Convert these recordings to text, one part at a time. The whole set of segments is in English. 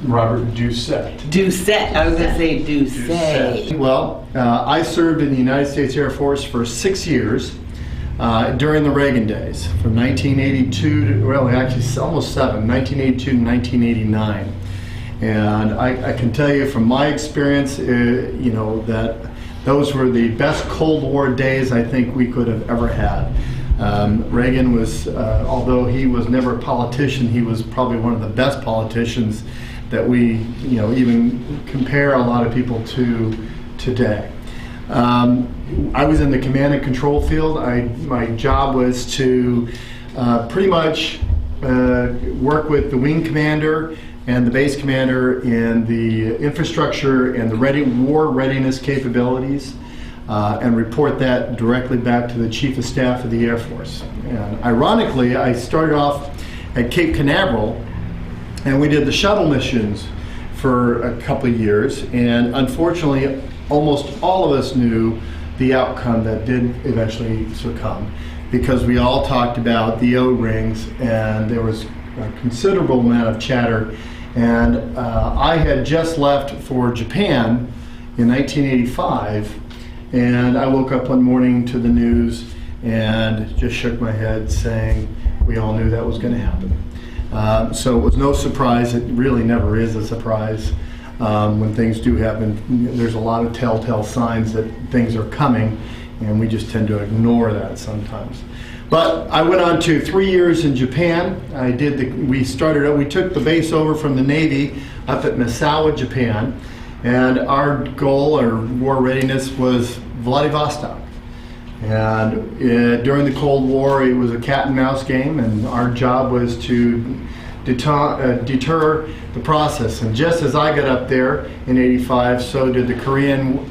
Robert Doucette. Doucette. I was going to say Doucette. Well, I served in the United States Air Force for 6 years during the Reagan days, from 1982 to, well, actually almost 1982 to 1989. And I can tell you from my experience, you know, that those were the best Cold War days I think we could have ever had. Reagan was, although he was never a politician, he was probably one of the best politicians that we, you know, even compare a lot of people to today. I was in the command and control field. My job was to pretty much work with the wing commander and the base commander in the infrastructure and the war readiness capabilities, and report that directly back to the Chief of Staff of the Air Force. And ironically, I started off at Cape Canaveral, and we did the shuttle missions for a couple of years, and unfortunately, almost all of us knew the outcome that did eventually succumb, because we all talked about the O-rings, and there was a considerable amount of chatter. And I had just left for Japan in 1985, and I woke up one morning to the news and just shook my head saying we all knew that was going to happen. So it was no surprise. It really never is a surprise when things do happen. There's a lot of telltale signs that things are coming, and we just tend to ignore that sometimes. But I went on to 3 years in Japan. We took the base over from the Navy up at Misawa, Japan, and our goal, or war readiness, was Vladivostok. And during the Cold War, it was a cat and mouse game, and our job was to deter the process. And just as I got up there in '85, so did the Korean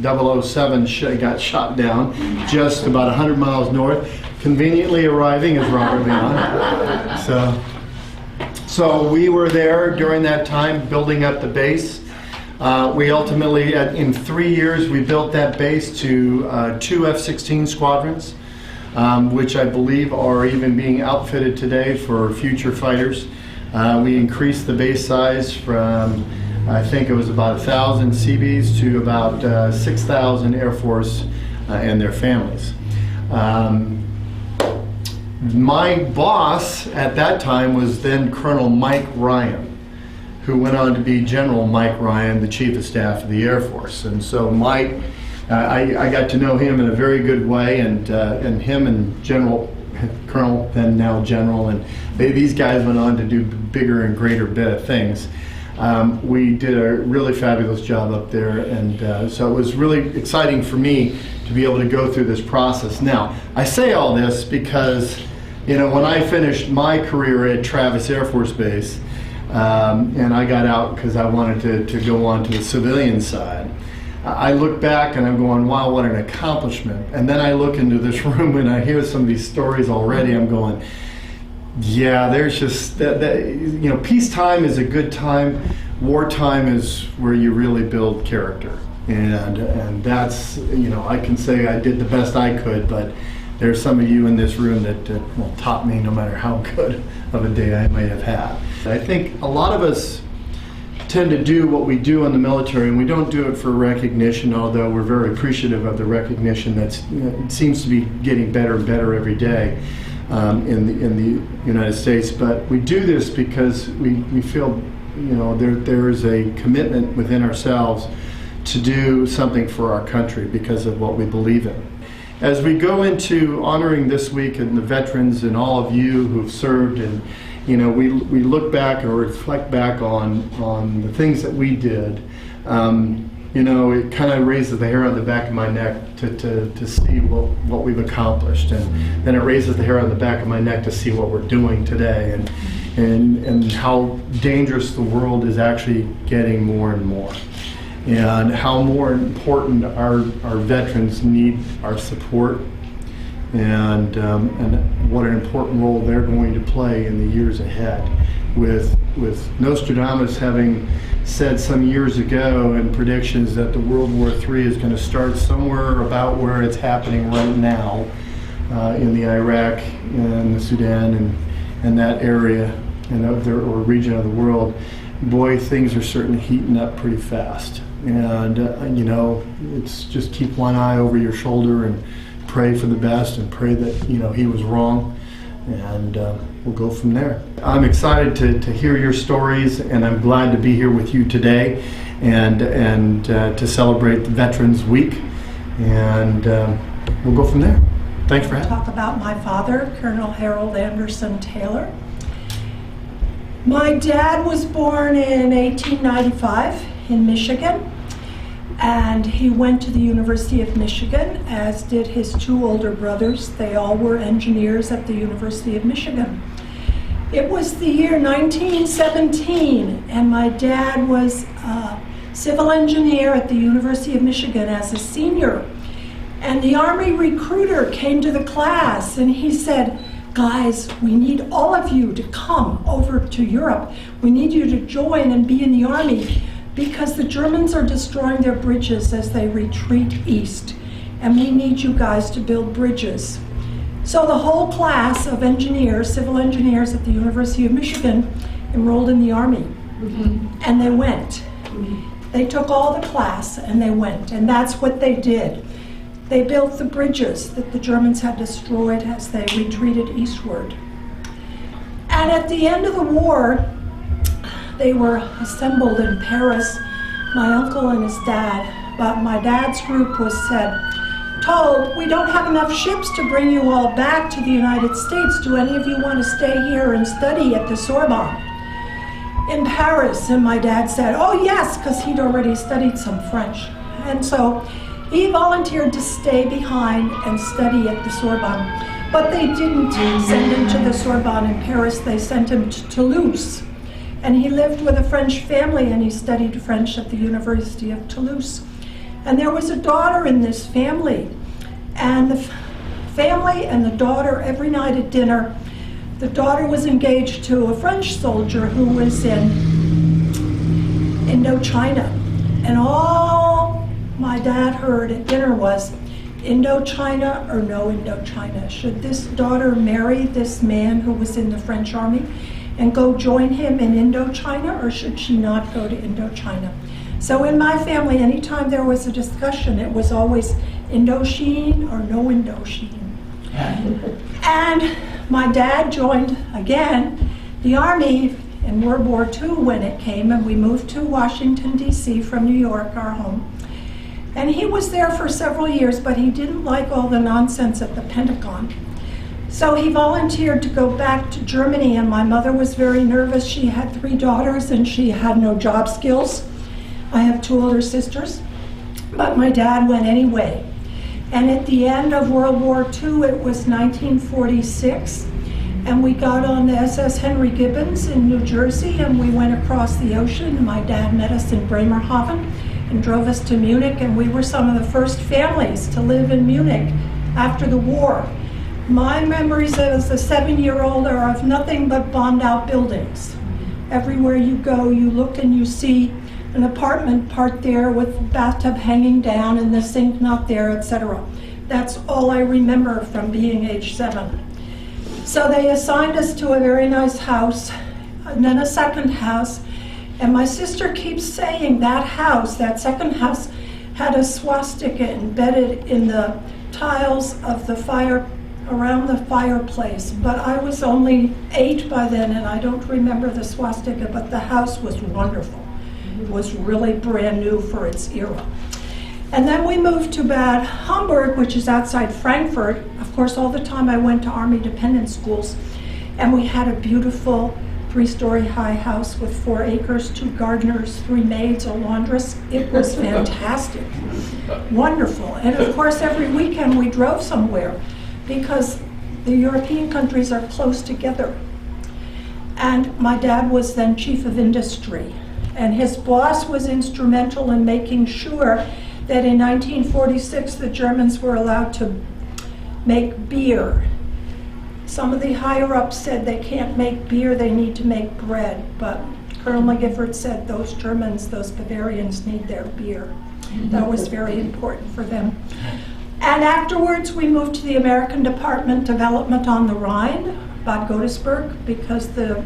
007 got shot down just about 100 miles north, conveniently arriving as Robert Leon. So we were there during that time building up the base. We ultimately, in 3 years, we built that base to 2 F-16 squadrons, which I believe are even being outfitted today for future fighters. We increased the base size from, I think it was about 1,000 Seabees to about 6,000 Air Force and their families. My boss at that time was then Colonel Mike Ryan, who went on to be General Mike Ryan, the Chief of Staff of the Air Force. And so Mike, I got to know him in a very good way, and him and Colonel, then now General, and these guys went on to do bigger and greater better things. We did a really fabulous job up there, and so it was really exciting for me to be able to go through this process. Now, I say all this because, you know, when I finished my career at Travis Air Force Base, and I got out because I wanted to go on to the civilian side, I look back and I'm going, wow, what an accomplishment. And then I look into this room and I hear some of these stories already. I'm going, yeah, there's just, you know, peacetime is a good time. Wartime is where you really build character. And that's, you know, I can say I did the best I could, but there's some of you in this room that taught me no matter how good of a day I may have had. I think a lot of us tend to do what we do in the military, and we don't do it for recognition, although we're very appreciative of the recognition that seems to be getting better and better every day in the United States. But we do this because we feel, you know, there is a commitment within ourselves to do something for our country because of what we believe in. As we go into honoring this week and the veterans and all of you who've served, and you know, we look back or reflect back on the things that we did. You know, it kind of raises the hair on the back of my neck to see what we've accomplished, and then it raises the hair on the back of my neck to see what we're doing today, and how dangerous the world is actually getting more and more, and how more important our veterans need our support, and what an important role they're going to play in the years ahead. With Nostradamus having said some years ago in predictions that the World War III is going to start somewhere about where it's happening right now, in the Iraq and the Sudan and that area or region of the world. boy, things are certainly heating up pretty fast. And, it's just keep one eye over your shoulder and pray for the best and pray that, he was wrong. And we'll go from there. I'm excited to hear your stories, and I'm glad to be here with you today and to celebrate the Veterans Week. And we'll go from there. Thanks for having me. Talk about my father, Colonel Harold Anderson Taylor. My dad was born in 1895 in Michigan, and he went to the University of Michigan, as did his two older brothers. They all were engineers at the University of Michigan. It was the year 1917, and my dad was a civil engineer at the University of Michigan as a senior. And the Army recruiter came to the class, and he said, "Guys, we need all of you to come over to Europe. We need you to join and be in the Army, because the Germans are destroying their bridges as they retreat east, and we need you guys to build bridges." So the whole class of engineers, civil engineers at the University of Michigan, enrolled in the Army. And they went. They took all the class and they went, and that's what they did. They built the bridges that the Germans had destroyed as they retreated eastward. And at the end of the war, they were assembled in Paris, my uncle and his dad, but my dad's group was told, "We don't have enough ships to bring you all back to the United States. Do any of you want to stay here and study at the Sorbonne in Paris?" And my dad said, "Oh yes," because he'd already studied some French. And so he volunteered to stay behind and study at the Sorbonne. But they didn't send him to the Sorbonne in Paris, they sent him to Toulouse. And he lived with a French family, and he studied French at the University of Toulouse. And there was a daughter in this family. And the family and the daughter, every night at dinner, the daughter was engaged to a French soldier who was in Indochina. And all my dad heard at dinner was, Indochina or no Indochina? Should this daughter marry this man who was in the French army and go join him in Indochina, or should she not go to Indochina? So in my family, anytime there was a discussion, it was always Indochine or no Indochine. And my dad joined, again, the Army in World War II when it came, and we moved to Washington, D.C. from New York, our home. And he was there for several years, but he didn't like all the nonsense at the Pentagon. So he volunteered to go back to Germany, and my mother was very nervous. She had 3 daughters, and she had no job skills. I have 2 older sisters, but my dad went anyway. And at the end of World War II, it was 1946, and we got on the SS Henry Gibbons in New Jersey, and we went across the ocean. My dad met us in Bremerhaven and drove us to Munich, and we were some of the first families to live in Munich after the war. My memories as a 7-year-old are of nothing but bombed out buildings. Everywhere you go, you look and you see an apartment part there with the bathtub hanging down and the sink not there, etc. That's all I remember from being age 7. So they assigned us to a very nice house, and then a second house. And my sister keeps saying that house, that second house, had a swastika embedded in the tiles of the fire, around the fireplace. But I was only 8 by then, and I don't remember the swastika, but the house was wonderful. It was really brand new for its era. And then we moved to Bad Homburg, which is outside Frankfurt. Of course, all the time I went to Army dependent schools, and we had a beautiful 3-story high house with 4 acres, 2 gardeners, 3 maids, a laundress. It was fantastic, wonderful. And of course, every weekend we drove somewhere because the European countries are close together. And my dad was then chief of industry, and his boss was instrumental in making sure that in 1946 the Germans were allowed to make beer. Some of the higher-ups said they can't make beer, they need to make bread. But Colonel McGifford said those Germans, those Bavarians, need their beer. That was very important for them. And afterwards, we moved to the American Department Development on the Rhine, Bad Godesberg, because the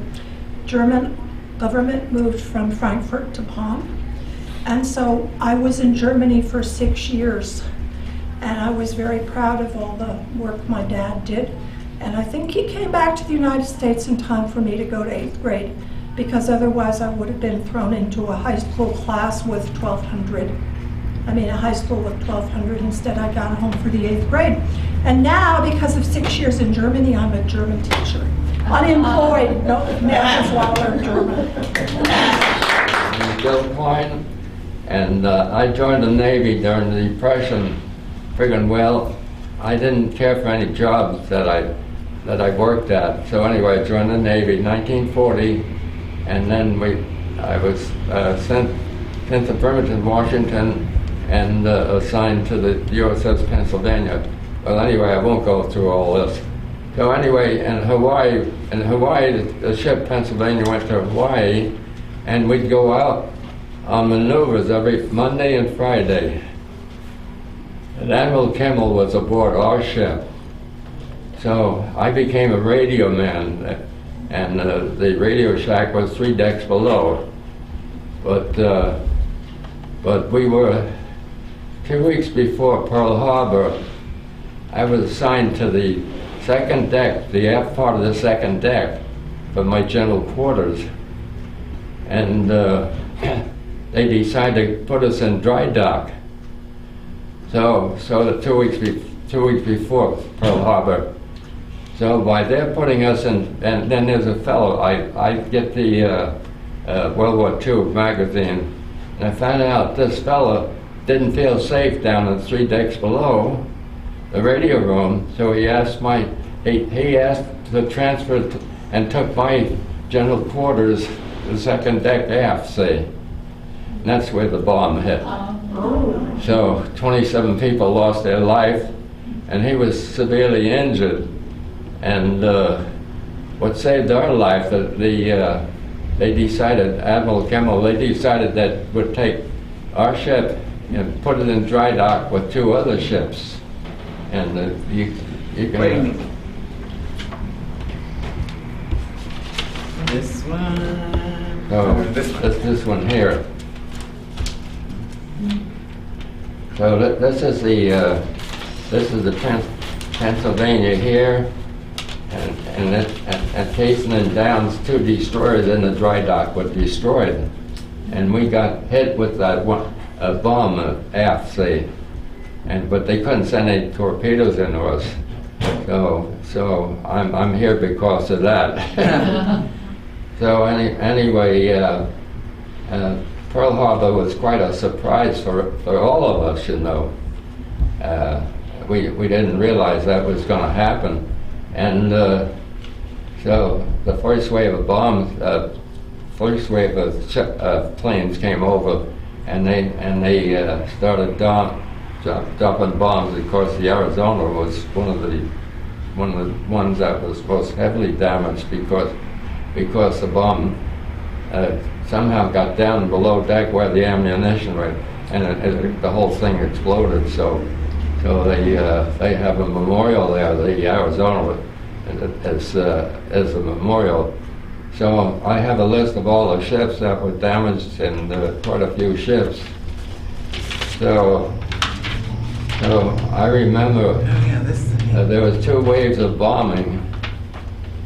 German government moved from Frankfurt to Bonn. And so I was in Germany for 6 years. And I was very proud of all the work my dad did. And I think he came back to the United States in time for me to go to 8th grade, because otherwise I would have been thrown into a high school class with 1,200. I mean, a high school with 1,200. Instead, I got home for the 8th grade. And now, because of 6 years in Germany, I'm a German teacher. Unemployed, no, never while I learn German. I'm Bill Klein, and I joined the Navy during the Depression. Figuring, well, I didn't care for any jobs that I worked at. So anyway, I joined the Navy in 1940, and then I was sent to Bremerton, Washington, and assigned to the USS Pennsylvania. Well, anyway, I won't go through all this. So anyway, in Hawaii, the ship Pennsylvania went to Hawaii, and we'd go out on maneuvers every Monday and Friday. And Admiral Kimmel was aboard our ship. So I became a radio man, and the radio shack was 3 decks below. But we were, 2 weeks before Pearl Harbor, I was assigned to the second deck, the aft part of the second deck, for my general quarters. And they decided to put us in dry dock. So the 2 weeks before Pearl Harbor. So by their putting us in, and then there's a fellow, I get the World War II magazine, and I found out this fellow didn't feel safe down in the 3 decks below the radio room, so he asked he asked to transfer and took my general quarters to the second deck aft, see. And that's where the bomb hit. So 27 people lost their life, and he was severely injured. And what saved our life, they decided, Admiral Kimmel, they decided that would take our ship and put it in dry dock with 2 other ships. And you can... Wait a minute. This one. So this one here. So this is the Pennsylvania here, and Cason and Downs, 2 destroyers in the dry dock were destroyed, and we got hit with that a bomb aft, see, but they couldn't send any torpedoes into us. So I'm here because of that. So anyway. Pearl Harbor was quite a surprise for all of us, you know. We didn't realize that was going to happen. And so the first wave of bombs, first wave of planes came over, and they started dropping bombs. Of course, the Arizona was one of the ones that was most heavily damaged because the bomb somehow got down below deck where the ammunition went, and the whole thing exploded. So they have a memorial there, the Arizona, as a memorial. So I have a list of all the ships that were damaged, and quite a few ships. So I remember there was 2 waves of bombing,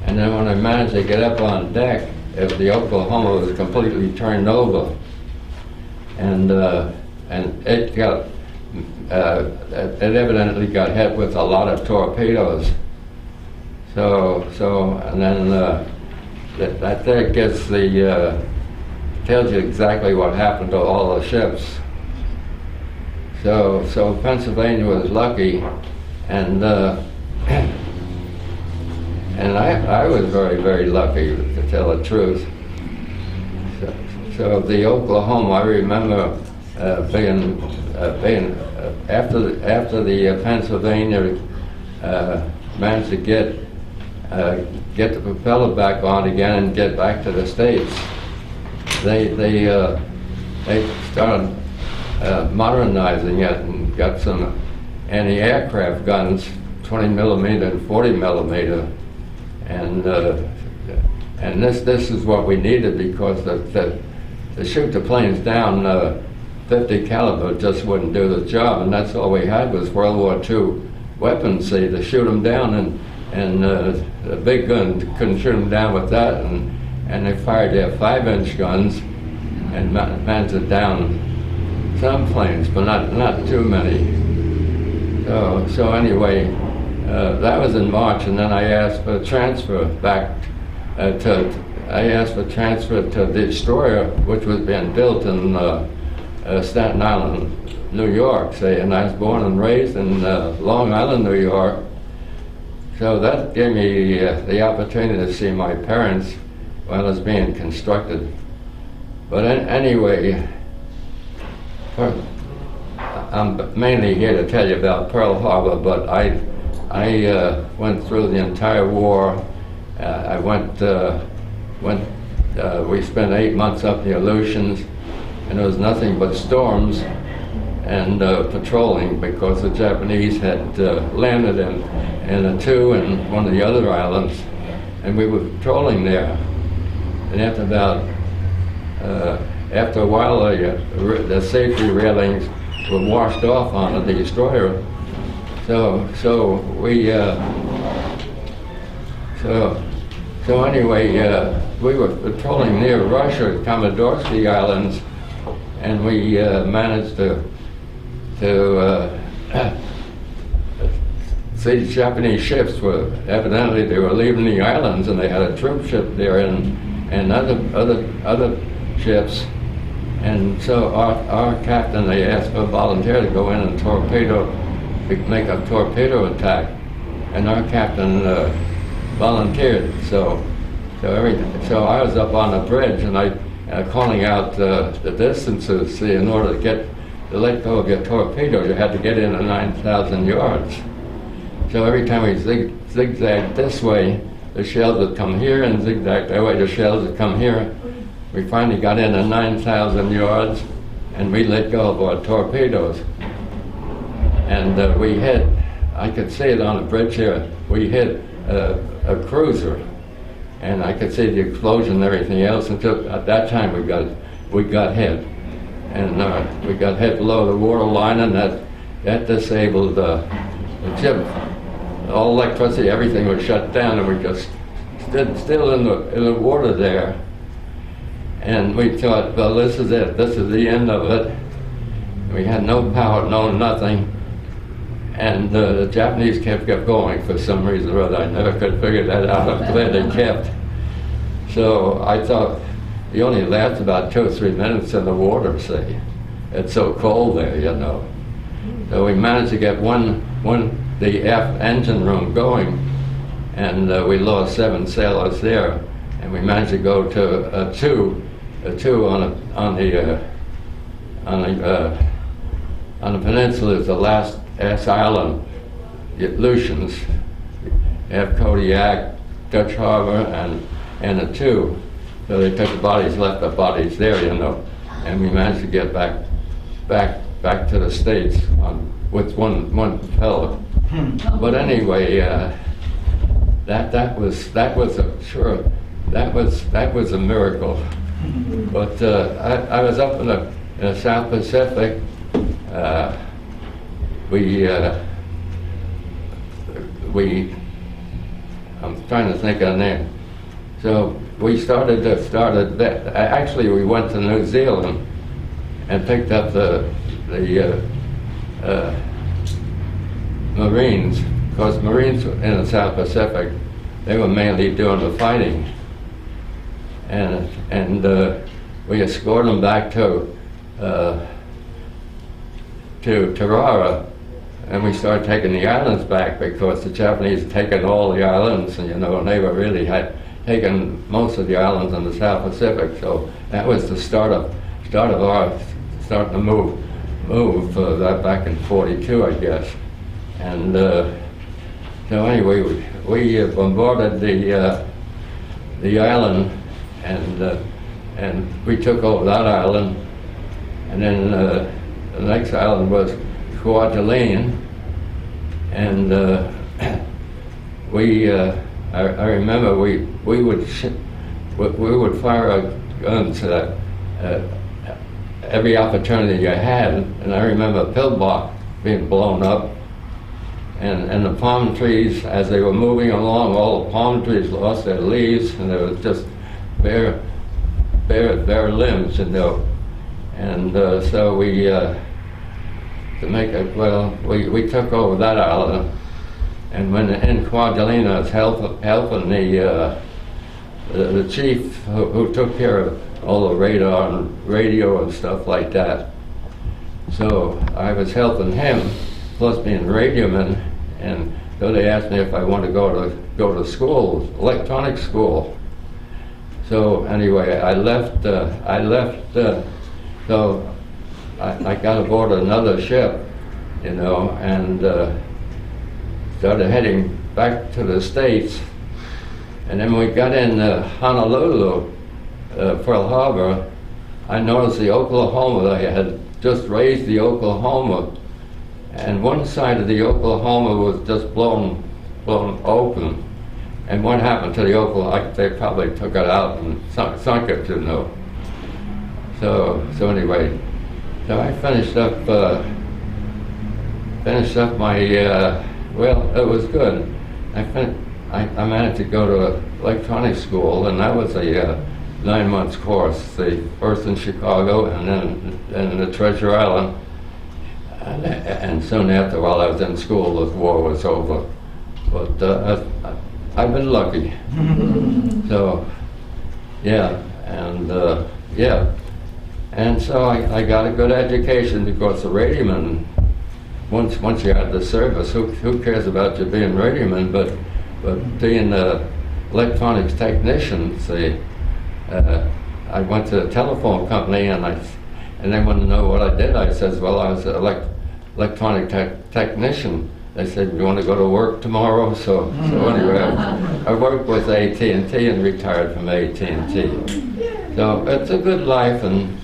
and then when I managed to get up on deck, if the Oklahoma was completely turned over, and it got it evidently got hit with a lot of torpedoes. So and then that there gets tells you exactly what happened to all the ships. So Pennsylvania was lucky, and I was very, very lucky, to tell the truth. So the Oklahoma, I remember being after the Pennsylvania managed to get the propeller back on again and get back to the States. They started modernizing it and got some anti-aircraft guns, 20 millimeter and 40 millimeter, and And this is what we needed, because to shoot the planes down 50 caliber just wouldn't do the job, and that's all we had was World War II weapons, see, to shoot them down, and the big gun couldn't shoot them down with that, and they fired their 5-inch guns and mounted down some planes, but not too many. So anyway, that was in March, and then I asked for a transfer back to the destroyer, which was being built in Staten Island, New York, say, and I was born and raised in Long Island, New York. So that gave me the opportunity to see my parents while it was being constructed. But anyway, I'm mainly here to tell you about Pearl Harbor, but I went through the entire war. We spent 8 months up the Aleutians, and it was nothing but storms and patrolling, because the Japanese had landed in Attu and one of the other islands, and we were patrolling there. And after a while, the safety railings were washed off onto the destroyer. So anyway, we were patrolling near Russia, Komodorsky Islands, and we managed to see the Japanese ships were evidently they were leaving the islands, and they had a troop ship there and other ships. And so our captain, they asked for a volunteer to go in and make a torpedo attack, and our captain volunteered. So I was up on the bridge, and I calling out the distances. See, in order to let go of your torpedoes, you had to get in at 9,000 yards. So every time we zigzagged this way, the shells would come here, and zigzag that way, the shells would come here. We finally got in at 9,000 yards, and we let go of our torpedoes. And we hit, I could see it on the bridge here, we hit a cruiser, and I could see the explosion and everything else. Until at that time we got hit, and we got hit below the water line, and that disabled the ship. All electricity, everything was shut down, and we just stood still in the water there. And we thought, well, this is it. This is the end of it. We had no power, no nothing. And the Japanese kept going for some reason or other. I never could figure that out. I'm glad they kept. So I thought, you only last about 2 or 3 minutes in the water, see. It's so cold there, you know. So we managed to get the aft engine room going, and we lost 7 sailors there. And we managed to go to Attu on the peninsula is the last island, the Aleutians. You have Kodiak, Dutch Harbor, and Attu. So they took the bodies, left the bodies there, you know, and we managed to get back to the States with one fellow. But anyway, that was a miracle. But I was up in the South Pacific. I'm trying to think of the name. So we started actually we went to New Zealand and picked up the Marines, because Marines in the South Pacific, they were mainly doing the fighting. And we escorted them back to Tarara, and we started taking the islands back, because the Japanese had taken all the islands, and and they were really had taken most of the islands in the South Pacific. So that was the start of our starting to move that back in '42, I guess. And so anyway, we bombarded the island, and we took over that island, and then the next island was Kwajalein, and I remember we would we would fire our guns every opportunity you had. And I remember a pillbox being blown up, and the palm trees, as they were moving along, all the palm trees lost their leaves, and there was just bare limbs, you know. And so we, to make it, well, we took over that island, and when in Kwajalein, I was helping the chief who took care of all the radar and radio and stuff like that. So I was helping him, plus being radioman, and so they asked me if I wanted to go to school, electronic school. So anyway, I left. So I got aboard another ship, you know, and started heading back to the States. And then when we got in Honolulu, Pearl Harbor, I noticed the Oklahoma, they had just raised the Oklahoma, and one side of the Oklahoma was just blown open. And what happened to the Oklahoma? They probably took it out and sunk it, you know. So anyway, so I finished up my, well, it was good. I managed to go to electronics school, and that was a 9-month course. First in Chicago, and then in the Treasure Island. And soon after, while I was in school, the war was over. But I've been lucky. So, yeah, and yeah. And so I got a good education, because the radioman, once you had the service, who cares about you being radioman, but being an electronics technician, see, I went to the telephone company, and they wanted to know what I did. I said, well, I was an electronic technician. They said, you want to go to work tomorrow? So anyway, I worked with AT&T and retired from AT&T. So it's a good life, and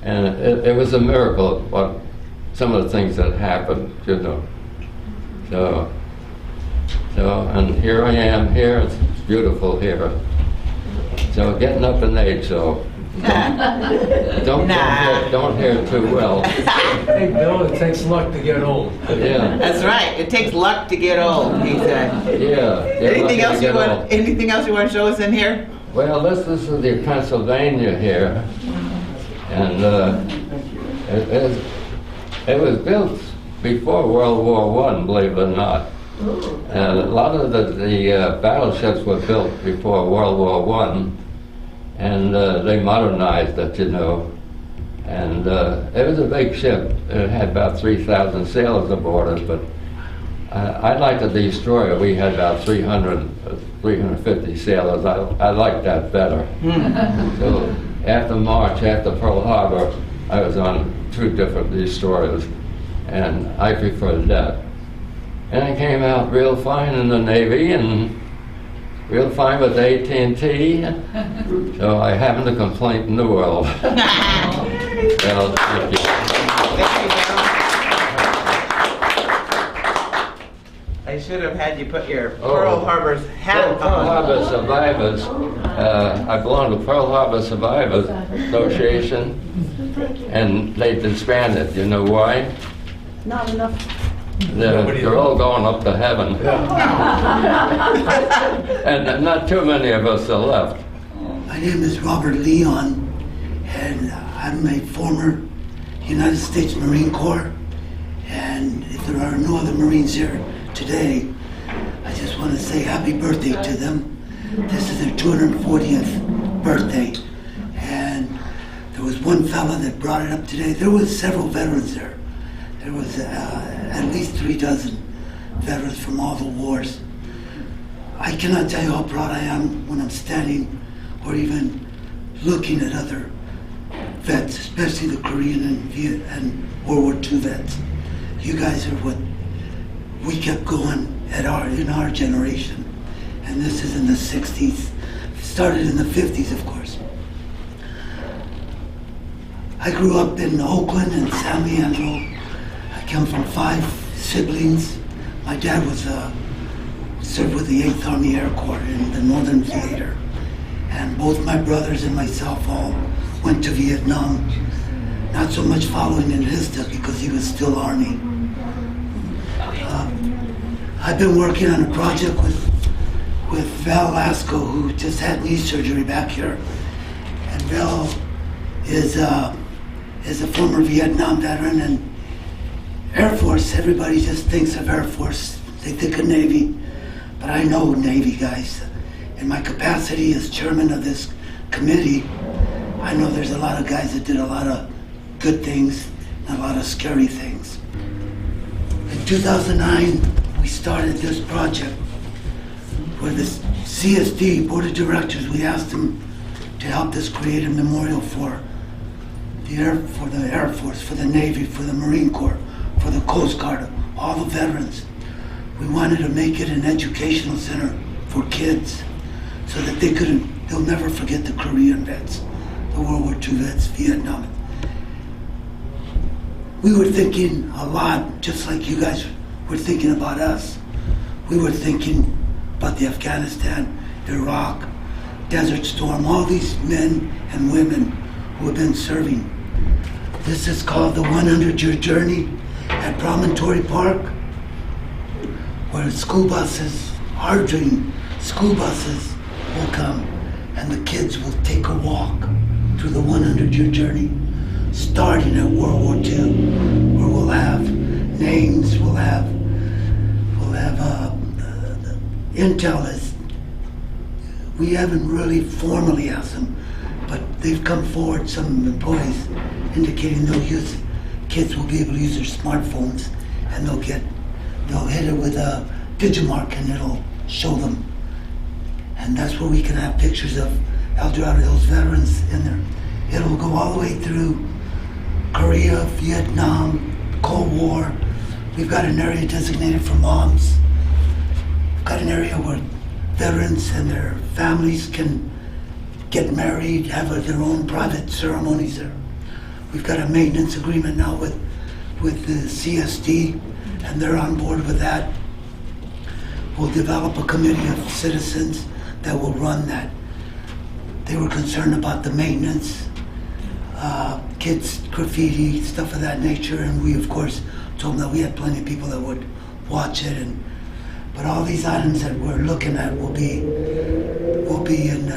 it was a miracle what some of the things that happened, you know. So and here I am here. It's beautiful here. So getting up in age, so don't hear too well. Hey, Bill, it takes luck to get old. Yeah. That's right. It takes luck to get old, he said. Yeah. Anything else you want to show us in here? Well, this is the Pennsylvania here, and it was built before World War I, believe it or not. And a lot of the battleships were built before World War I, and they modernized it, you know. And it was a big ship. It had about 3,000 sailors aboard it, but I liked the destroyer. We had about 350 sailors. I liked that better. So after March, after Pearl Harbor, I was on 2 different destroyers, and I preferred that. And I came out real fine in the Navy, and real fine with AT&T, so I haven't a complaint in the world. Well, thank you. I should have had you put your Pearl Harbor's hat Pearl on. Harbor Survivors. I belong to Pearl Harbor Survivors Association, and they disbanded. You know why? Not enough. They're all going up to heaven. And not too many of us are left. My name is Robert Leon, and I'm a former United States Marine Corps. And if there are no other Marines here today, I just want to say happy birthday to them. This is their 240th birthday. And there was one fella that brought it up today. There was several veterans there. There was at least 3 dozen veterans from all the wars. I cannot tell you how proud I am when I'm standing or even looking at other vets, especially the Korean and World War II vets. You guys are what we kept going in our generation. And this is in the 60s. It started in the 50s, of course. I grew up in Oakland and San Leandro. I come from 5 siblings. My dad was served with the 8th Army Air Corps in the Northern Theater. And both my brothers and myself all went to Vietnam. Not so much following in his steps because he was still Army. I've been working on a project with Val Lasco, who just had knee surgery back here. And Val is a former Vietnam veteran and Air Force. Everybody just thinks of Air Force. They think of Navy, but I know Navy guys. In my capacity as chairman of this committee, I know there's a lot of guys that did a lot of good things and a lot of scary things. In 2009, we started this project where the CSD, Board of Directors, we asked them to help us create a memorial for the Air Force, for the Navy, for the Marine Corps, for the Coast Guard, all the veterans. We wanted to make it an educational center for kids so that they'll never forget the Korean vets, the World War II vets, Vietnam. We were thinking a lot, just like you guys were thinking about us. We were thinking about the Afghanistan, Iraq, Desert Storm, all these men and women who have been serving. This is called the 100-Year Journey at Promontory Park, where school buses, our dream, school buses will come and the kids will take a walk through the 100-year journey, starting at World War II, where we'll have names, we'll have intel. Is we haven't really formally asked them, but they've come forward, some employees, indicating kids will be able to use their smartphones and they'll hit it with a Digimark and it'll show them. And that's where we can have pictures of Dorado Hills veterans in there. It'll go all the way through Korea, Vietnam, Cold War. We've got an area designated for moms. We've got an area where veterans and their families can get married, have their own private ceremonies there. We've got a maintenance agreement now with the CSD, and they're on board with that. We'll develop a committee of citizens that will run that. They were concerned about the maintenance, kids, graffiti, stuff of that nature, and we of course told them that we had plenty of people that would watch it. But all these items that we're looking at will be in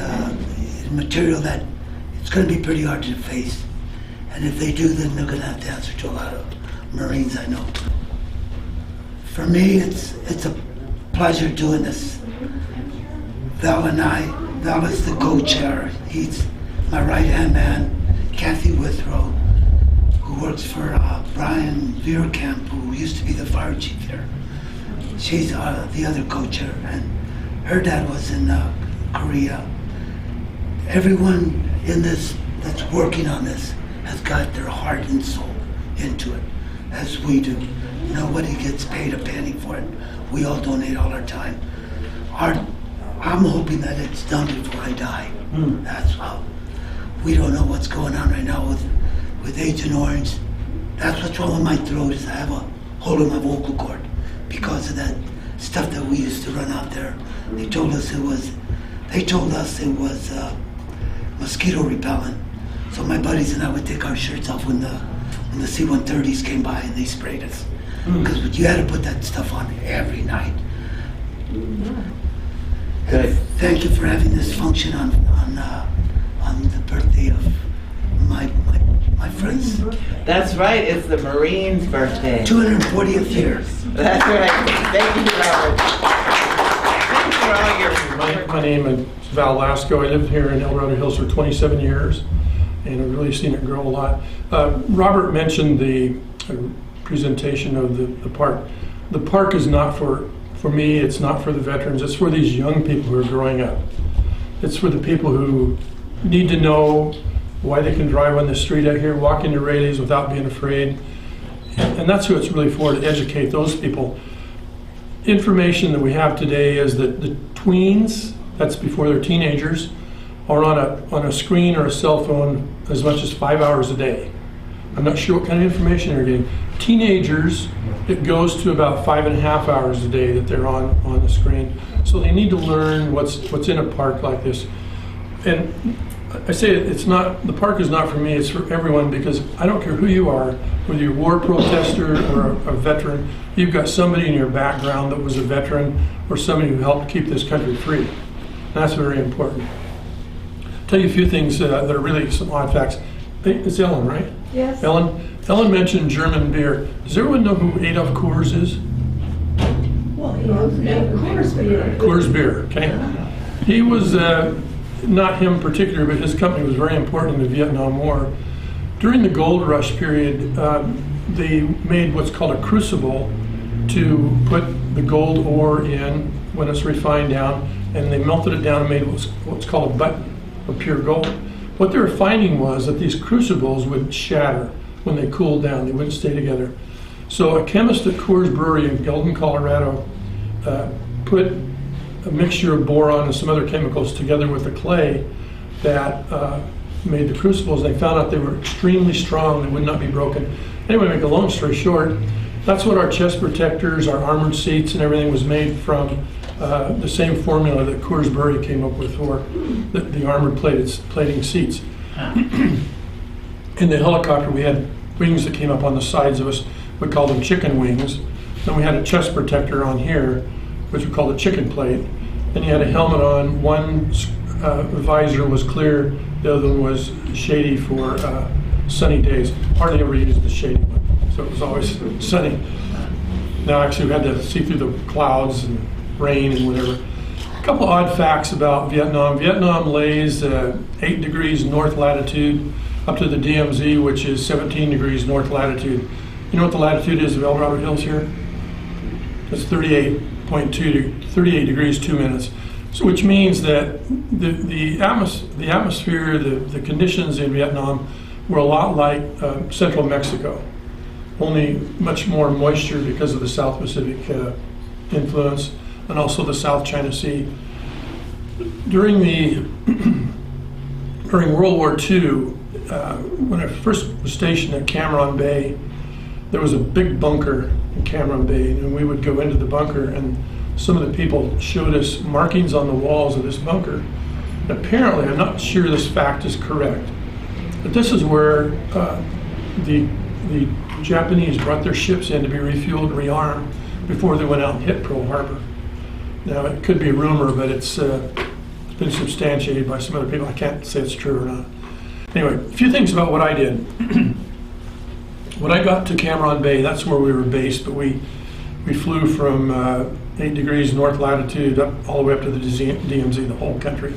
material that it's going to be pretty hard to face. And if they do, then they're going to have to answer to a lot of Marines, I know. For me, it's a pleasure doing this. Val is the co-chair. He's my right-hand man. Kathy Withrow, who works for Brian Veerkamp, who used to be the fire chief here. She's the other co-chair, and her dad was in Korea. Everyone in this that's working on this has got their heart and soul into it, as we do. Nobody gets paid a penny for it. We all donate all our time. I'm hoping that it's done before I die. That's how. We don't know what's going on right now with Agent Orange. That's what's wrong with my throat, is I have a hole in my vocal cord because of that stuff that we used to run out there. They told us it was mosquito repellent. So my buddies and I would take our shirts off when the C-130s came by and they sprayed us. Because you had to put that stuff on every night. Good. Thank you for having this function on the birthday of my friends. That's right, it's the Marine's birthday. 240th year. That's right. Thank you, Robert. Thanks for all your... My name is Val Lasco. I lived here in Dorado Hills for 27 years, and I've really seen it grow a lot. Robert mentioned the presentation of the park. The park is not for me, it's not for the veterans, it's for these young people who are growing up. It's for the people who need to know why they can drive on the street out here, walk into Rayleigh's without being afraid. And that's who it's really for, to educate those people. Information that we have today is that the tweens, that's before they're teenagers, are on a screen or a cell phone as much as 5 hours a day. I'm not sure what kind of information they're getting. Teenagers, it goes to about 5.5 hours a day that they're on the screen. So they need to learn what's in a park like this. And I say it's not, the park is not for me, it's for everyone, because I don't care who you are, whether you're a war protester or a veteran, you've got somebody in your background that was a veteran or somebody who helped keep this country free. That's very important. I'll tell you a few things that are really some odd facts. Hey, it's Ellen, right? Yes. Ellen mentioned German beer. Does everyone know who Adolf Coors is? Well, Coors beer. Coors beer, okay. He was, not him in particular, but his company was very important in the Vietnam War. During the gold rush period, they made what's called a crucible to put the gold ore in when it's refined down, and they melted it down and made what's called a button of pure gold. What they were finding was that these crucibles would shatter when they cooled down. They wouldn't stay together. So a chemist at Coors Brewery in Golden, Colorado, put a mixture of boron and some other chemicals together with the clay that made the crucibles. They found out they were extremely strong. They would not be broken. Anyway, make a long story short, that's what our chest protectors, our armored seats, and everything was made from. The same formula that Coors Brewery came up with for the armored plating seats. In the helicopter, we had wings that came up on the sides of us. We called them chicken wings. Then we had a chest protector on here, which we called a chicken plate. Then you had a helmet on. One visor was clear, the other one was shady for sunny days. Hardly ever used the shady one, so it was always sunny. Now actually we had to see through the clouds and rain and whatever. A couple odd facts about Vietnam. Vietnam lays 8 degrees north latitude up to the DMZ, which is 17 degrees north latitude. You know what the latitude is of Dorado Hills here? It's 38 degrees 2 minutes. So, which means that the atmosphere, the conditions in Vietnam were a lot like central Mexico, only much more moisture because of the South Pacific influence, and also the South China Sea. During World War II, when I first was stationed at Cameron Bay, there was a big bunker in Cameron Bay, and we would go into the bunker, and some of the people showed us markings on the walls of this bunker. And apparently, I'm not sure this fact is correct, but this is where the Japanese brought their ships in to be refueled and rearmed before they went out and hit Pearl Harbor. Now, it could be a rumor, but it's been substantiated by some other people. I can't say it's true or not. Anyway, a few things about what I did. When I got to Cameron Bay, that's where we were based, but we flew from 8 degrees north latitude up all the way up to the DMZ, the whole country.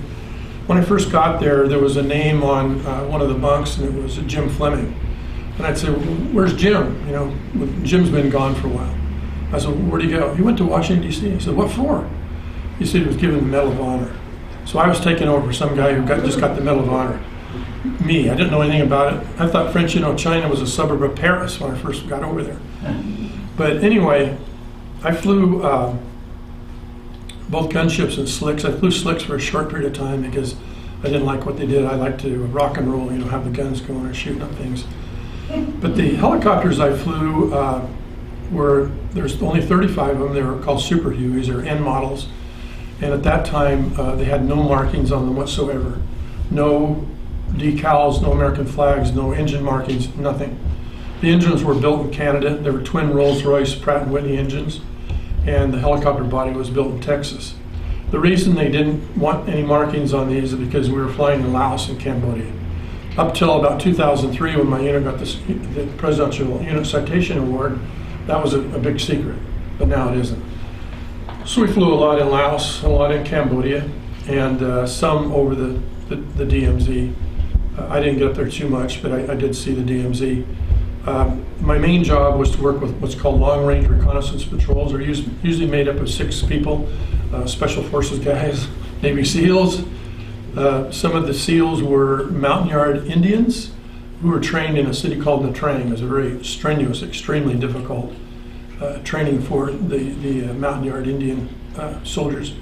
When I first got there, there was a name on one of the bunks, and it was Jim Fleming. And I'd say, well, where's Jim? You know, Jim's been gone for a while. I said, well, where'd he go? He went to Washington, D.C. He said, what for? He said he was given the Medal of Honor. So I was taken over for some guy who just got the Medal of Honor. Me, I didn't know anything about it. I thought French Indochina was a suburb of Paris when I first got over there. But anyway, I flew both gunships and slicks. I flew slicks for a short period of time because I didn't like what they did. I like to rock and roll, you know, have the guns going and shooting up things. But the helicopters I flew there's only 35 of them. They were called Super Hueys, or N models. And at that time, they had no markings on them whatsoever. No decals, no American flags, no engine markings, nothing. The engines were built in Canada. They were twin Rolls-Royce Pratt & Whitney engines, and the helicopter body was built in Texas. The reason they didn't want any markings on these is because we were flying in Laos and Cambodia. Up till about 2003, when my unit got the Presidential Unit Citation Award, that was a big secret, but now it isn't. So we flew a lot in Laos, a lot in Cambodia, and some over the DMZ. I didn't get up there too much, but I did see the DMZ. My main job was to work with what's called long-range reconnaissance patrols. They're usually made up of 6 people, Special Forces guys, Navy SEALs. Some of the SEALs were Mountain Yard Indians who were trained in a city called Nha Trang. It was a very strenuous, extremely difficult training for the Mountain Yard Indian soldiers.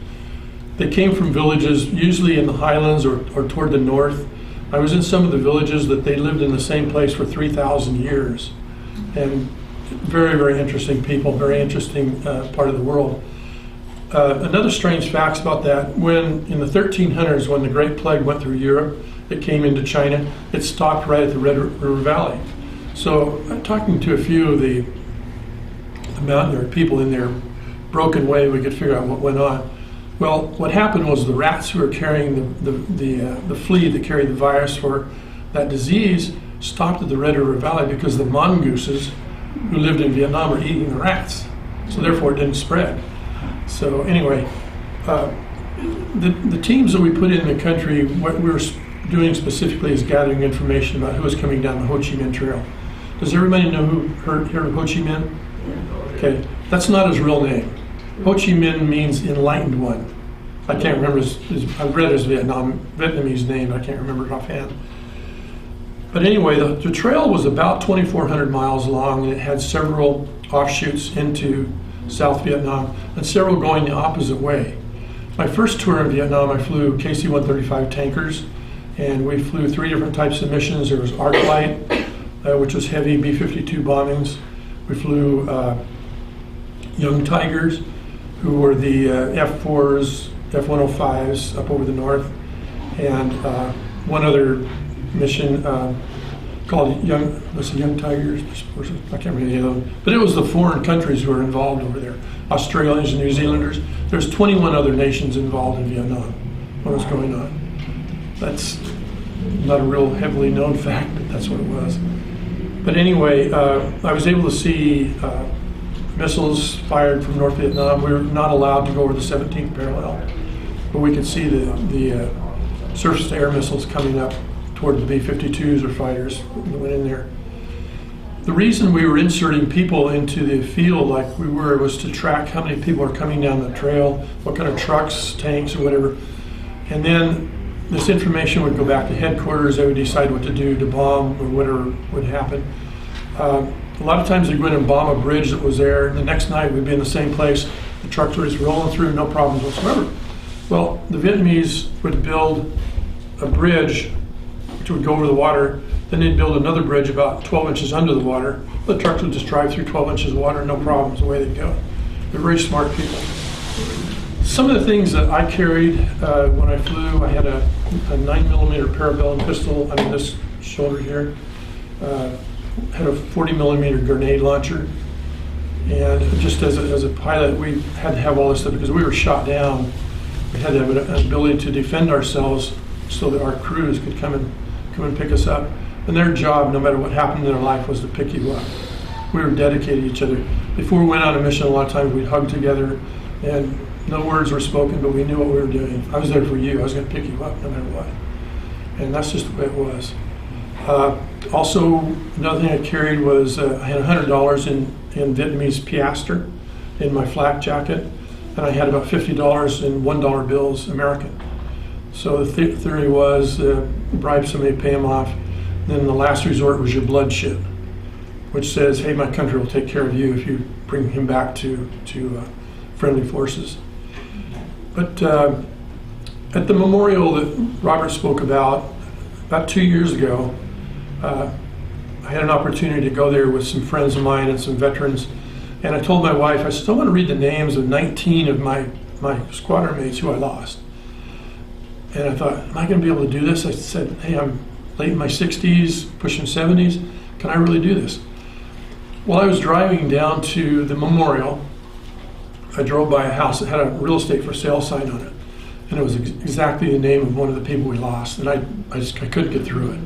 They came from villages, usually in the highlands or toward the north. I was in some of the villages that they lived in the same place for 3,000 years. And very, very interesting people, very interesting part of the world. Another strange fact about that, when in the 1300s, when the Great Plague went through Europe, it came into China, it stopped right at the Red River Valley. So talking to a few of the mountaineer people in their broken way, we could figure out what went on. Well, what happened was the rats who were carrying the flea that carried the virus for that disease stopped at the Red River Valley because the mongooses who lived in Vietnam were eating the rats. So therefore it didn't spread. So anyway, the teams that we put in the country, what we're doing specifically is gathering information about who is coming down the Ho Chi Minh Trail. Does everybody know who heard of Ho Chi Minh? Okay, that's not his real name. Ho Chi Minh means enlightened one. I can't remember I've read his Vietnamese name, but I can't remember it offhand. But anyway, the trail was about 2,400 miles long, and it had several offshoots into South Vietnam, and several going the opposite way. My first tour in Vietnam, I flew KC-135 tankers, and we flew 3 different types of missions. There was Arc Light, which was heavy B-52 bombings. We flew Young Tigers, who were the F-4s, F-105s up over the north, and one other mission called Young Tigers. I can't remember the other one. But it was the foreign countries who were involved over there. Australians and New Zealanders. There's 21 other nations involved in Vietnam. What was going on? That's not a real heavily known fact, but that's what it was. But anyway, I was able to see missiles fired from North Vietnam. We were not allowed to go over the 17th parallel, but we could see the surface-to-air missiles coming up toward the B-52s or fighters that went in there. The reason we were inserting people into the field like we were was to track how many people are coming down the trail, what kind of trucks, tanks, or whatever. And then this information would go back to headquarters. They would decide what to do to bomb or whatever would happen. A lot of times they'd go in and bomb a bridge that was there. The next night we'd be in the same place. The trucks were just rolling through, no problems whatsoever. Well, the Vietnamese would build a bridge which would go over the water. Then they'd build another bridge about 12 inches under the water. The trucks would just drive through 12 inches of water, no problems, away they'd go. They're very smart people. Some of the things that I carried when I flew, I had a 9mm parabellum pistol under this shoulder here. Had a 40mm grenade launcher. And just as a pilot, we had to have all this stuff because we were shot down. We had to have an ability to defend ourselves so that our crews could come and pick us up. And their job, no matter what happened in their life, was to pick you up. We were dedicated to each other. Before we went on a mission, a lot of times we'd hug together, and no words were spoken, but we knew what we were doing. I was there for you. I was going to pick you up no matter what. And that's just the way it was. Also, another thing I carried was I had $100 in Vietnamese piastre in my flak jacket, and I had about $50 in $1 bills, American. So the theory was bribe somebody, pay them off. Then the last resort was your bloodshed, which says, hey, my country will take care of you if you bring him back to friendly forces. But at the memorial that Robert spoke about 2 years ago, I had an opportunity to go there with some friends of mine and some veterans. And I told my wife, I said, I want to read the names of 19 of my squadron mates who I lost. And I thought, am I going to be able to do this? I said, hey, I'm late in my 60s, pushing 70s. Can I really do this? While I was driving down to the memorial, I drove by a house that had a real estate for sale sign on it. And it was exactly the name of one of the people we lost. And I couldn't get through it.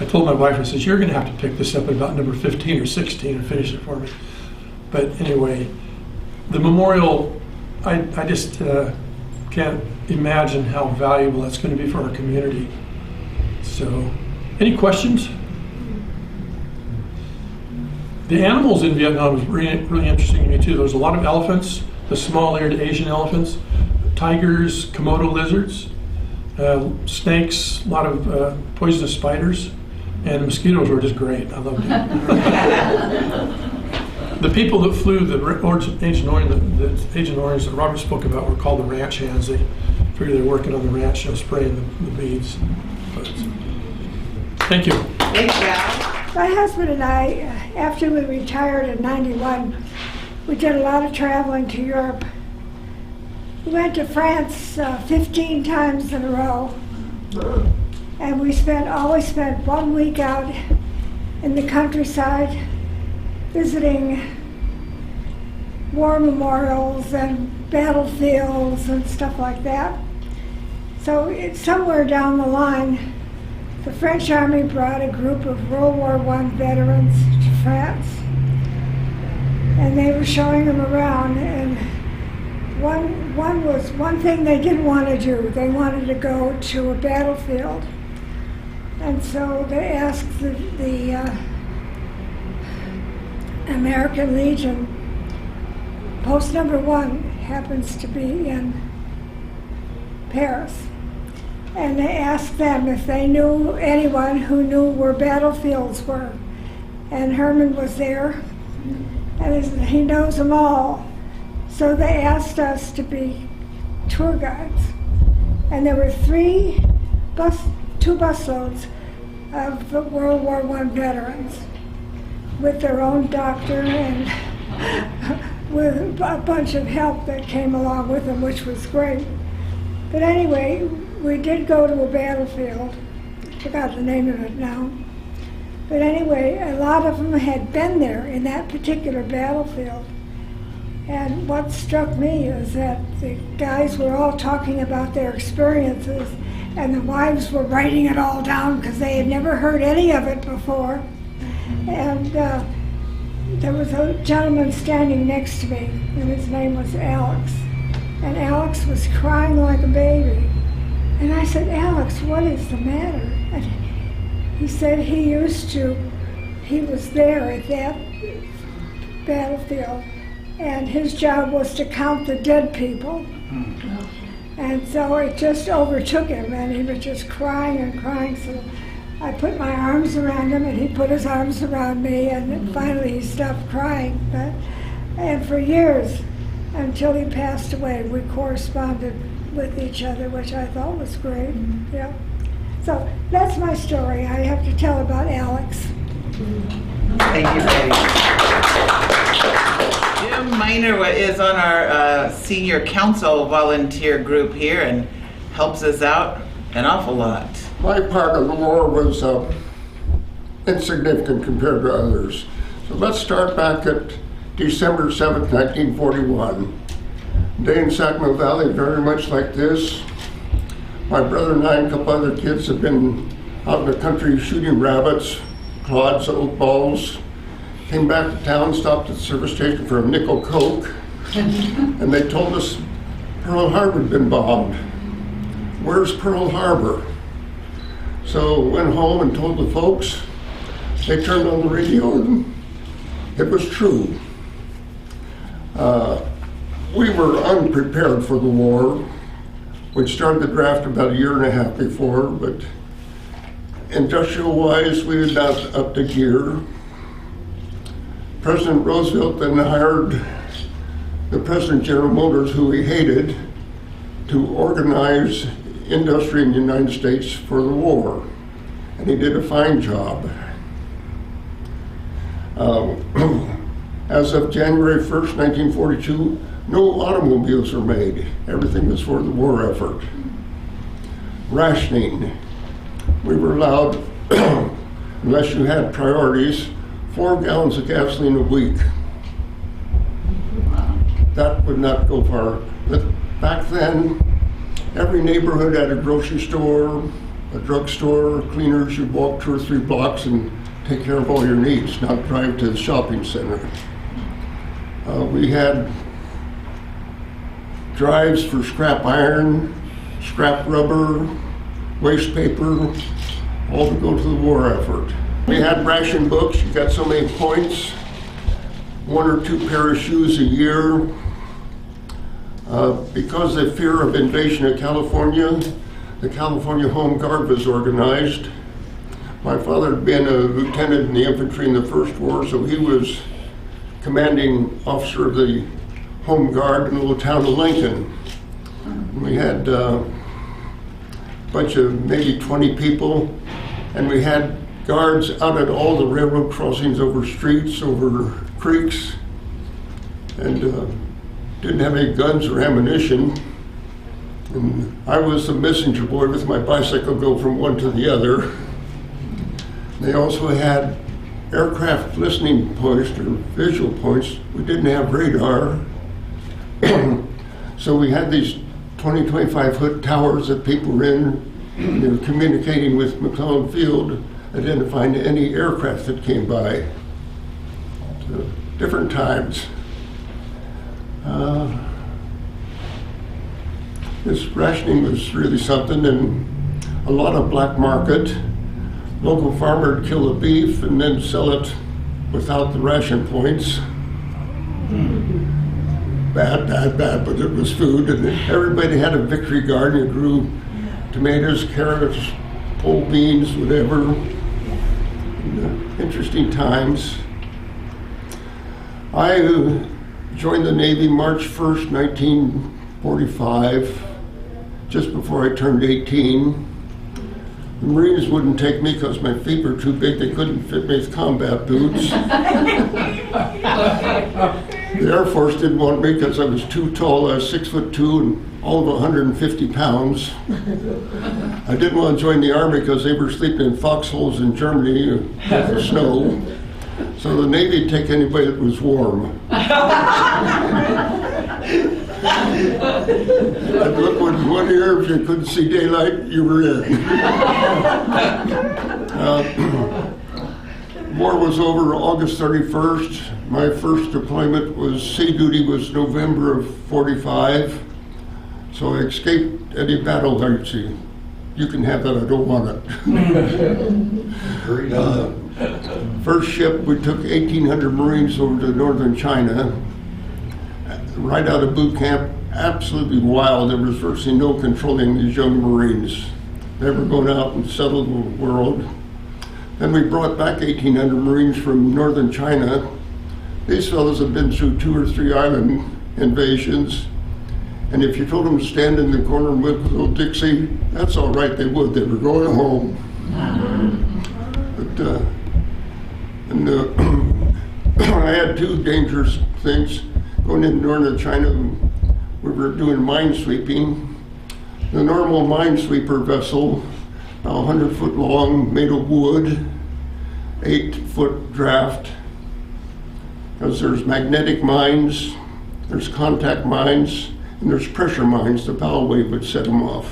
I told my wife, I said, you're going to have to pick this up at about number 15 or 16 and finish it for me. But anyway, the memorial, I just can't imagine how valuable that's going to be for our community. So, any questions? The animals in Vietnam was really interesting to me too. There was a lot of elephants, the small-eared Asian elephants, tigers, Komodo lizards, snakes, a lot of poisonous spiders, and the mosquitoes were just great. I loved it. The people that flew the Agent Orange that Robert spoke about were called the ranch hands. They figured they were working on the ranch, spraying the beads. But, thank you. Thanks, Al. My husband and I, after we retired in '91, we did a lot of traveling to Europe. We went to France 15 times in a row. And we always spent 1 week out in the countryside visiting war memorials and battlefields and stuff like that. So it's somewhere down the line, the French Army brought a group of World War I veterans to France. And they were showing them around, and one thing they didn't want to do. They wanted to go to a battlefield. And so they asked the American Legion. Post number 1 happens to be in Paris. And they asked them if they knew anyone who knew where battlefields were. And Herman was there, and he knows them all. So they asked us to be tour guides. And there were 2 busloads of World War I veterans with their own doctor and with a bunch of help that came along with them, which was great. But anyway, we did go to a battlefield. I forgot the name of it now. But anyway, a lot of them had been there in that particular battlefield. And what struck me is that the guys were all talking about their experiences, and the wives were writing it all down because they had never heard any of it before. And there was a gentleman standing next to me, and his name was Alex. And Alex was crying like a baby. And I said, Alex, what is the matter? And he said he was there at that battlefield, and his job was to count the dead people. And so it just overtook him, and he was just crying and crying. So I put my arms around him, and he put his arms around me, and then finally he stopped crying. And for years, until he passed away, we corresponded with each other, which I thought was great. Yeah. So that's my story. I have to tell about Alex. Thank you, Betty. Jim Miner is on our senior council volunteer group here and helps us out an awful lot. My part of the war was insignificant compared to others. So let's start back at December 7th, 1941. Day in Sacramento Valley, very much like this. My brother and I and a couple other kids have been out in the country shooting rabbits, clods, oak balls. Came back to town, stopped at the service station for a nickel Coke, and they told us Pearl Harbor had been bombed. Where's Pearl Harbor? So went home and told the folks. They turned on the radio and it was true. We were unprepared for the war. We'd started the draft about a year and a half before, but industrial-wise, we had not up to gear. President Roosevelt then hired the President of General Motors, who he hated, to organize industry in the United States for the war. And he did a fine job. As of January 1st, 1942, no automobiles were made. Everything was for the war effort. Rationing. We were allowed, unless you had priorities, 4 gallons of gasoline a week. That would not go far. But back then, every neighborhood had a grocery store, a drugstore, cleaners. You'd walk 2 or 3 blocks and take care of all your needs, not drive to the shopping center. We had drives for scrap iron, scrap rubber, waste paper, all to go to the war effort. We had ration books. You got so many points, 1 or 2 pair of shoes a year. Because of fear of invasion of California, the California Home Guard was organized. My father had been a lieutenant in the infantry in the First War, so he was commanding officer of the Home Guard in the little town of Lincoln. We had a bunch of maybe 20 people, and we had guards out at all the railroad crossings, over streets, over creeks, and didn't have any guns or ammunition. And I was the messenger boy with my bicycle, go from one to the other. They also had aircraft listening points or visual points. We didn't have radar. So we had these 20, 25-foot towers that people were in. And they were communicating with McClellan Field, identifying any aircraft that came by. So, different times. This rationing was really something, and a lot of black market. Local farmer would kill the beef and then sell it without the ration points. Bad, but it was food, and everybody had a victory garden. You grew tomatoes, carrots, pole beans, whatever. And, interesting times. I joined the Navy March 1st, 1945, just before I turned 18. The Marines wouldn't take me because my feet were too big. They couldn't fit me with combat boots. The Air Force didn't want me because I was too tall. I was 6'2" and all of 150 pounds. I didn't want to join the Army because they were sleeping in foxholes in Germany with the snow. So the Navy would take anybody that was warm. I'd look with one ear. If you couldn't see daylight, you were in. War was over August 31st. My first deployment was sea duty was November of 45. So I escaped any battle. I see, you can have that, I don't want it. First ship, we took 1,800 Marines over to northern China. Right out of boot camp, absolutely wild. There was virtually no controlling these young Marines. They were going out and settled the world. Then we brought back 1,800 Marines from northern China. These fellows had been through 2 or 3 island invasions. And if you told them to stand in the corner and whip with old Dixie, that's all right, they would. They were going home. But, I had 2 dangerous things. Going into northern China, we were doing mine sweeping. The normal minesweeper vessel, about 100 foot long, made of wood, 8-foot draft. Because there's magnetic mines, there's contact mines, and there's pressure mines. The bow wave would set them off.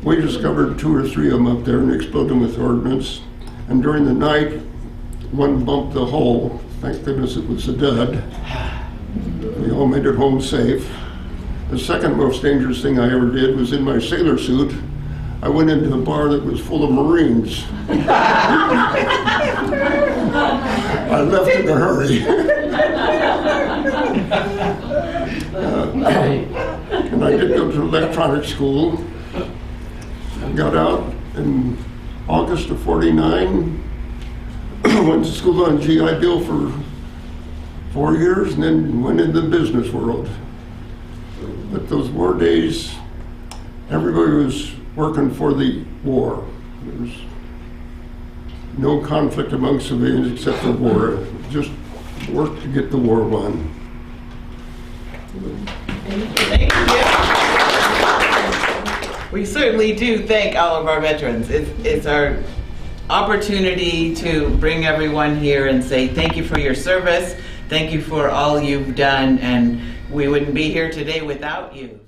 We discovered 2 or 3 of them up there and exploded them with ordnance. And during the night, one bumped the hull. Thank goodness it was a dud. We all made it home safe. The second most dangerous thing I ever did was in my sailor suit. I went into a bar that was full of Marines. I left in a hurry. And I did go to electronics school. I got out in August of 49. Went to school on GI Bill for 4 years and then went into the business world. But those war days, everybody was working for the war. There was no conflict among civilians except the war. Just work to get the war won. Thank you. We certainly do thank all of our veterans. It's our opportunity to bring everyone here and say thank you for your service, thank you for all you've done, and we wouldn't be here today without you.